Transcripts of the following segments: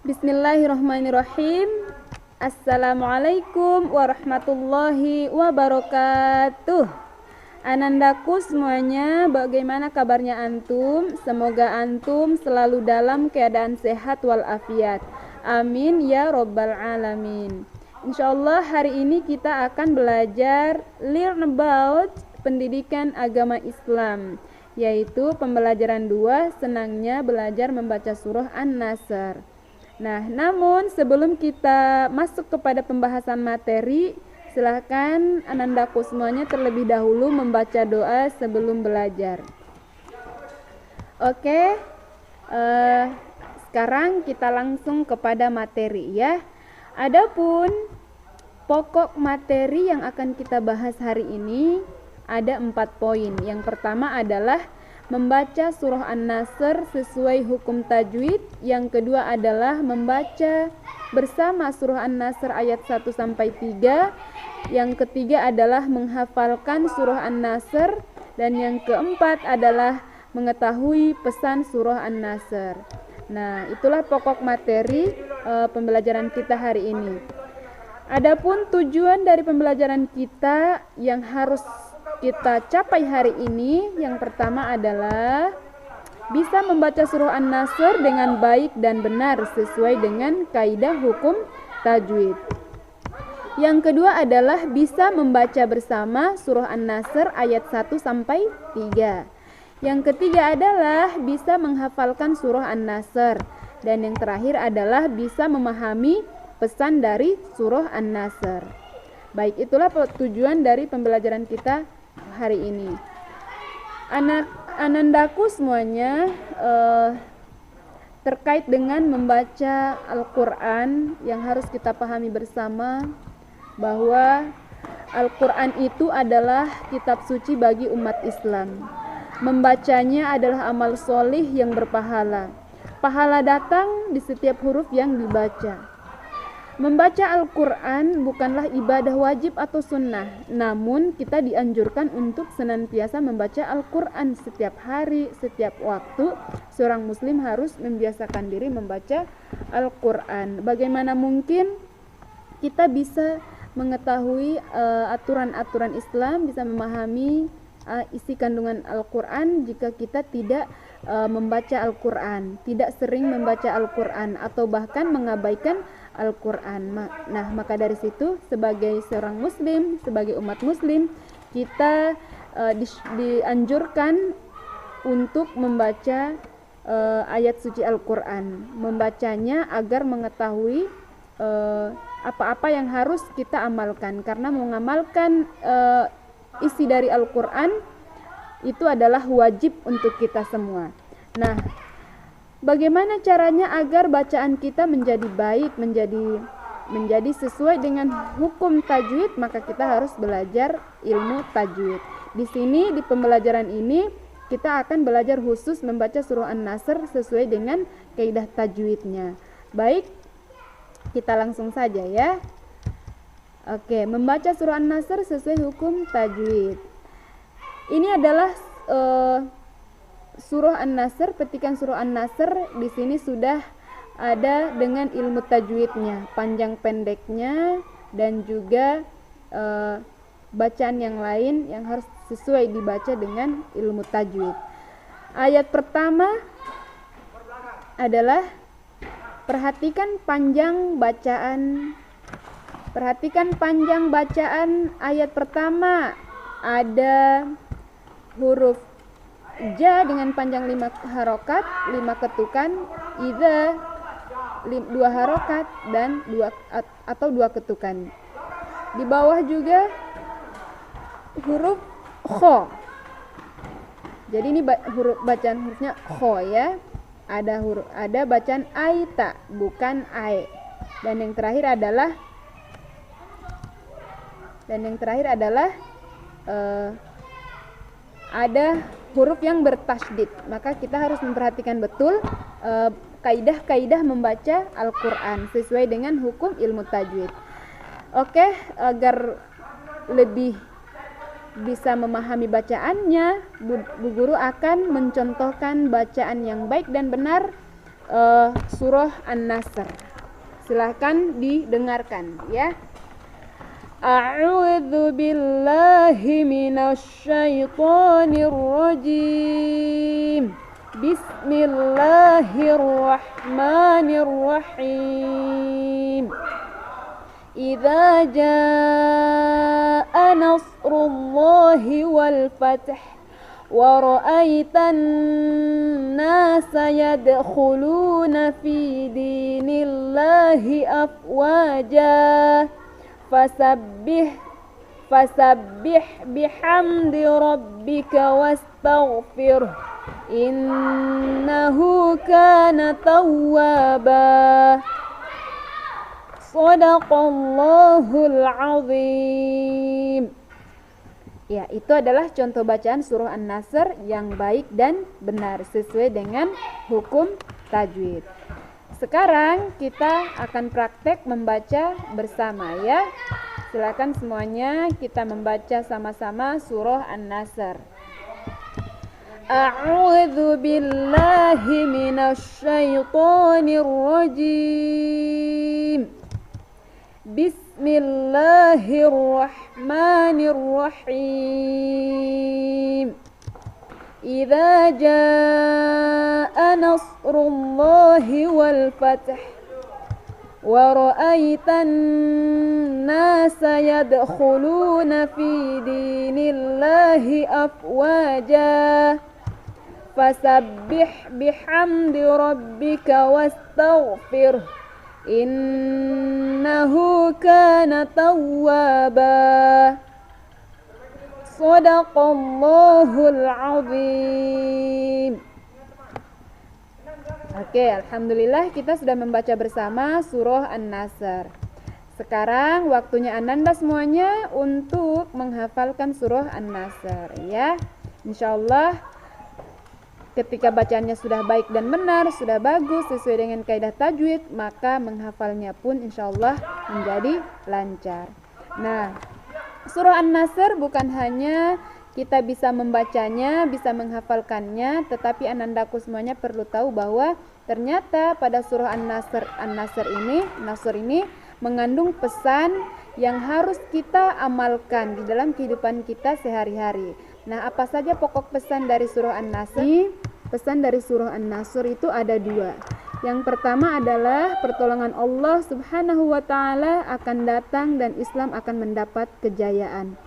Bismillahirrahmanirrahim. Assalamualaikum warahmatullahi wabarakatuh. Anandaku semuanya, bagaimana kabarnya antum? Semoga antum selalu dalam keadaan sehat walafiat. Amin ya robbal alamin. Insyaallah hari ini kita akan belajar learn about pendidikan agama Islam, yaitu pembelajaran 2, senangnya belajar membaca surah An-Nasr. Nah, namun sebelum kita masuk kepada pembahasan materi, silahkan anandaku semuanya terlebih dahulu membaca doa sebelum belajar. Oke, sekarang kita langsung kepada materi ya. Adapun pokok materi yang akan kita bahas hari ini ada 4 poin. Yang pertama adalah membaca surah An-Nasr sesuai hukum tajwid. Yang kedua adalah membaca bersama surah An-Nasr ayat 1 sampai 3. Yang ketiga adalah menghafalkan surah An-Nasr, dan yang keempat adalah mengetahui pesan surah An-Nasr. Nah, itulah pokok materi pembelajaran kita hari ini. Adapun tujuan dari pembelajaran kita yang harus kita capai hari ini, yang pertama adalah bisa membaca surah An-Nasr dengan baik dan benar sesuai dengan kaidah hukum tajwid. Yang kedua adalah bisa membaca bersama surah An-Nasr ayat 1 sampai 3. Yang ketiga adalah bisa menghafalkan surah An-Nasr, dan yang terakhir adalah bisa memahami pesan dari surah An-Nasr. Baik, itulah tujuan dari pembelajaran kita hari ini. Anandaku semuanya, terkait dengan membaca Al-Quran yang harus kita pahami bersama bahwa Al-Quran itu adalah kitab suci bagi umat Islam. Membacanya adalah amal solih yang berpahala. Pahala datang di setiap huruf yang dibaca. Membaca Al-Quran bukanlah ibadah wajib atau sunnah, namun kita dianjurkan untuk senantiasa membaca Al-Quran setiap hari, setiap waktu. Seorang muslim harus membiasakan diri membaca Al-Quran. Bagaimana mungkin kita bisa mengetahui aturan-aturan Islam, bisa memahami isi kandungan Al-Quran jika kita tidak membaca Al-Quran, tidak sering membaca Al-Quran, atau bahkan mengabaikan Al-Quran. Nah, maka dari situ sebagai seorang muslim, sebagai umat muslim, kita dianjurkan untuk membaca ayat suci Al-Quran, membacanya agar mengetahui apa-apa yang harus kita amalkan, karena mengamalkan isi dari Al-Quran itu adalah wajib untuk kita semua. Nah, bagaimana caranya agar bacaan kita menjadi baik, menjadi sesuai dengan hukum tajwid? Maka kita harus belajar ilmu tajwid. Di sini, di pembelajaran ini, kita akan belajar khusus membaca surah An-Nasr sesuai dengan kaidah tajwidnya. Baik, kita langsung saja ya. Oke, membaca surah An-Nasr sesuai hukum tajwid. Ini adalah surah An-Nasr, petikan surah An-Nasr di sini sudah ada dengan ilmu tajwidnya, panjang pendeknya, dan juga bacaan yang lain yang harus sesuai dibaca dengan ilmu tajwid. Ayat pertama adalah perhatikan panjang bacaan ayat pertama. Ada huruf ja dengan panjang 5 harokat, 5 ketukan, idza 2 harokat dan 2 ketukan. Di bawah juga huruf kho. Jadi ini bacaan hurufnya kho ya. Ada bacaan aita, bukan ae. Dan yang terakhir adalah ada huruf yang bertasydid. Maka kita harus memperhatikan betul kaidah-kaidah membaca Al-Quran sesuai dengan hukum ilmu tajwid. Oke, agar lebih bisa memahami bacaannya, Bu Guru akan mencontohkan bacaan yang baik dan benar surah An-Nasr. Silahkan didengarkan ya. A'udzu billahi minasyaitonir rajim. Bismillahirrahmanirrahim. Idza jaa nasrullahi wal fath wa ra'aitan nasa yadkhuluna fi dinillahi afwaja fasabbih bihamdi rabbika wastaghfir innahu kana tawwaba. Shadaqallahul azim. Ya, itu adalah contoh bacaan surah An-Nasr yang baik dan benar sesuai dengan hukum tajwid. Sekarang kita akan praktek membaca bersama ya. Silakan semuanya kita membaca sama-sama surah An-Nasr. A'udzu billahi minasyaitonir rajim. Bismillahirrahmanirrahim. Idza jaa nasrullahi wal fath wa ra'aitan nasa yadkhuluna fi dinillahi afwaja fasabbih bihamdi rabbika wastaghfir innahu kana tawwaba. Shadaqallahul azim. Oke, alhamdulillah kita sudah membaca bersama surah An-Nasr. Sekarang waktunya Ananda semuanya untuk menghafalkan surah An-Nasr ya. Insyaallah ketika bacaannya sudah baik dan benar, sudah bagus sesuai dengan kaidah tajwid, maka menghafalnya pun insyaallah menjadi lancar. Nah, surah An-Nasr bukan hanya kita bisa membacanya, bisa menghafalkannya, tetapi anandaku semuanya perlu tahu bahwa ternyata pada surah An-Nasr ini mengandung pesan yang harus kita amalkan di dalam kehidupan kita sehari-hari. Nah, apa saja pokok pesan dari surah An-Nasr? Pesan dari surah An-Nasr itu ada dua. Yang pertama adalah pertolongan Allah Subhanahu wa Ta'ala akan datang dan Islam akan mendapat kejayaan.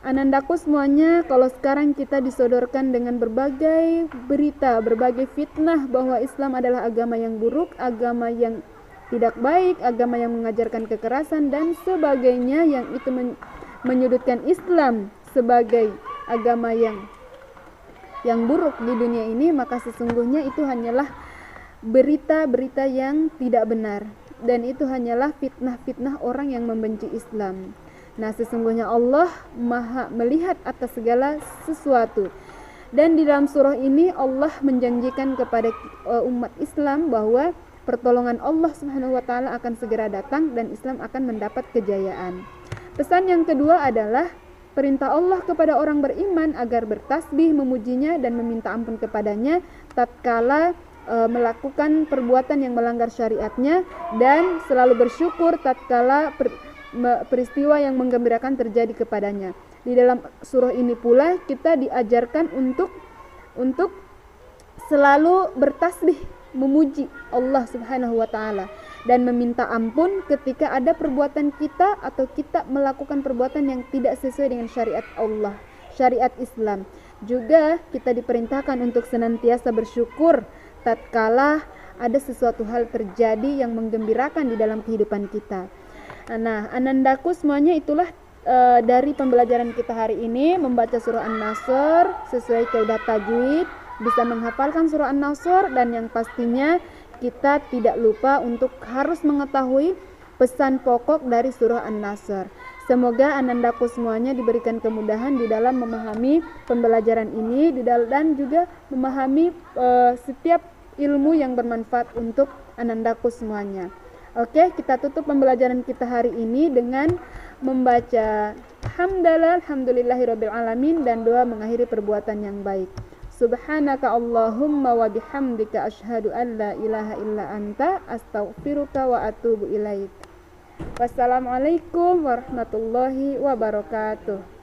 Anandaku semuanya, kalau sekarang kita disodorkan dengan berbagai berita, berbagai fitnah bahwa Islam adalah agama yang buruk, agama yang tidak baik, agama yang mengajarkan kekerasan dan sebagainya, yang itu menyudutkan Islam sebagai agama yang buruk di dunia ini, maka sesungguhnya itu hanyalah berita-berita yang tidak benar, dan itu hanyalah fitnah-fitnah orang yang membenci Islam. Nah, sesungguhnya Allah Maha melihat atas segala sesuatu, dan di dalam surah ini Allah menjanjikan kepada umat Islam bahwa pertolongan Allah Subhanahu wa Ta'ala akan segera datang dan Islam akan mendapat kejayaan. Pesan yang kedua adalah perintah Allah kepada orang beriman agar bertasbih, memujinya dan meminta ampun kepadanya tatkala melakukan perbuatan yang melanggar syariatnya, dan selalu bersyukur tatkala peristiwa yang menggembirakan terjadi kepadanya. Di dalam surah ini pula kita diajarkan untuk selalu bertasbih, memuji Allah Subhanahu wa Ta'ala dan meminta ampun ketika ada perbuatan kita atau kita melakukan perbuatan yang tidak sesuai dengan syariat Allah, syariat Islam. Juga kita diperintahkan untuk senantiasa bersyukur tatkala ada sesuatu hal terjadi yang menggembirakan di dalam kehidupan kita. Nah, anandaku semuanya, itulah dari pembelajaran kita hari ini, membaca surah An-Nasr sesuai kaidah tajwid, bisa menghafalkan surah An-Nasr, dan yang pastinya kita tidak lupa untuk harus mengetahui pesan pokok dari surah An-Nasr. Semoga anandaku semuanya diberikan kemudahan di dalam memahami pembelajaran ini dan juga memahami setiap ilmu yang bermanfaat untuk anandaku semuanya. Oke, kita tutup pembelajaran kita hari ini dengan membaca hamdalah, alhamdulillahirabbil alamin, dan doa mengakhiri perbuatan yang baik. Subhanaka Allahumma wa bihamdika asyhadu an la ilaha illa anta astaghfiruka wa atubu ilaik. Wassalamualaikum warahmatullahi wabarakatuh.